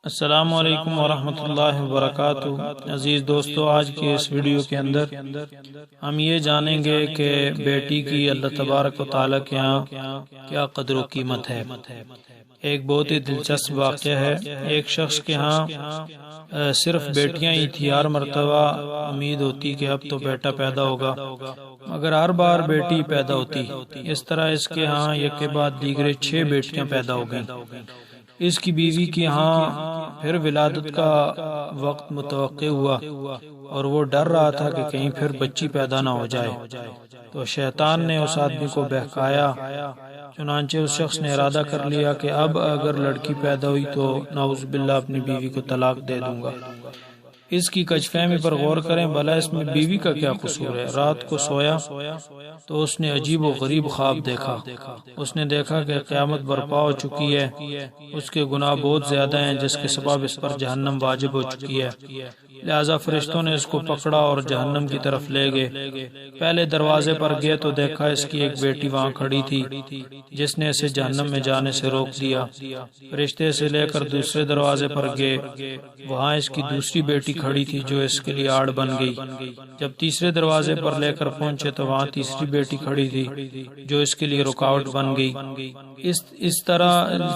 السلام علیکم ورحمۃ اللہ وبرکاتہ۔ عزیز دوستو، آج کی اس ویڈیو کے اندر ہم یہ جانیں گے کہ بیٹی کی اللہ تبارک و تعالیٰ کے ہاں کیا قدر و قیمت ہے۔ ایک بہت ہی دلچسپ واقعہ ہے۔ ایک شخص کے ہاں صرف بیٹیاں ہی تھی، ہر مرتبہ امید ہوتی کہ اب تو بیٹا پیدا ہوگا، مگر ہر بار بیٹی پیدا ہوتی۔ اس طرح اس کے ہاں یک کے بعد دیگرے 6 بیٹیاں پیدا ہو گئیں۔ اس کی بیوی کی ہاں پھر ولادت کا وقت متوقع ہوا اور وہ ڈر رہا تھا کہ کہیں پھر بچی پیدا نہ ہو جائے، تو شیطان نے اس آدمی کو بہکایا۔ چنانچہ اس شخص نے ارادہ کر لیا کہ اب اگر لڑکی پیدا ہوئی تو نعوذ باللہ اپنی بیوی کو طلاق دے دوں گا۔ اس کی کج فہمی پر غور کریں، بھلا اس میں بیوی کا کیا قصور ہے؟ رات کو سویا تو اس نے عجیب و غریب خواب دیکھا۔ اس نے دیکھا کہ قیامت برپا ہو چکی ہے، اس کے گناہ بہت زیادہ ہیں جس کے سبب اس پر جہنم واجب ہو چکی ہے، لہذا فرشتوں نے اس کو پکڑا اور جہنم کی طرف لے گئے۔ پہلے دروازے پر گئے تو دیکھا اس کی ایک بیٹی وہاں کھڑی تھی جس نے اسے جہنم میں جانے سے روک دیا۔ فرشتے سے لے کر دوسرے دروازے پر گئے، وہاں اس کی دوسری بیٹی کھڑی تھی جو اس کے لیے آڑ بن گئی۔ جب تیسرے دروازے پر لے کر پہنچے تو وہاں تیسری بیٹی کھڑی تھی جو اس کے لیے رکاوٹ بن گئی۔ اس طرح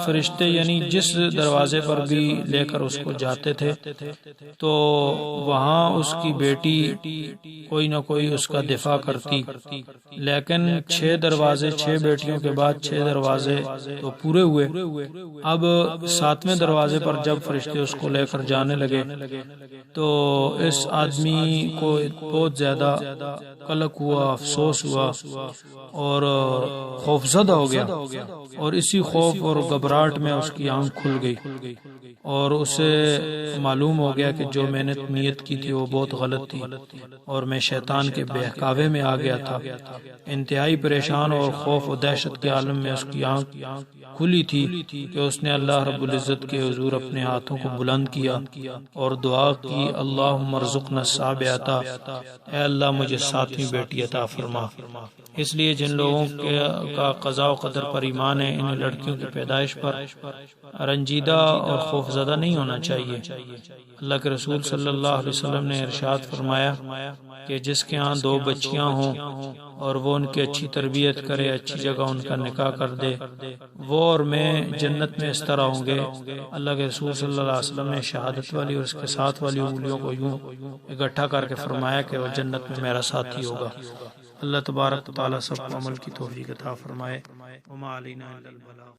فرشتے یعنی جس دروازے پر بھی لے کر اس کو جاتے تھے تو وہاں اس کی بیٹی کوئی نہ کوئی اس کا دفاع کرتی، لیکن 6 دروازے 6 بیٹیوں کے بعد 6 دروازے تو پورے ہوئے۔ اب 7ویں دروازے پر جب فرشتے اس کو لے کر جانے لگے تو اس آدمی کو بہت زیادہ قلق ہوا، افسوس ہوا اور خوفزدہ ہو گیا، اور اسی خوف اور گھبراہٹ میں اس کی آنکھ کھل گئی اور اسے معلوم ہو گیا کہ جو میں نے نیت کی تھی وہ بہت غلط تھی اور میں شیطان کے بہکاوے میں آ گیا تھا۔ انتہائی پریشان اور خوف و دہشت کے عالم میں اس کی آنکھ کھلی تھی کہ اس نے اللہ رب العزت کے حضور اپنے ہاتھوں کو بلند کیا اور دعا کی، اللہم ارزقنا السابعۃ، اے اللہ مجھے 7ویں بیٹی عطا فرما۔ اس لیے جن لوگوں کا قضاء و قدر پر ایمان ہے، انہیں لڑکیوں کی پیدائش پر رنجیدہ اور خوف زدہ نہیں ہونا چاہیے۔ اللہ کے رسول صلی اللہ علیہ وسلم نے ارشاد فرمایا کہ جس کے ہاں 2 بچیاں ہوں اور وہ ان کی اچھی تربیت کرے، اچھی جگہ ان کا نکاح کر دے، وہ اور میں جنت میں اس طرح ہوں گے۔ اللہ کے رسول صلی اللہ علیہ وسلم نے شہادت والی اور اس کے ساتھ والی انگلیوں کو یوں اکٹھا کر کے فرمایا کہ وہ جنت میں میرا ساتھی ہوگا۔ اللہ تبارک و تعالیٰ سب کو عمل کی توفیق عطا فرمائے۔ وما علینا الا البلاغ۔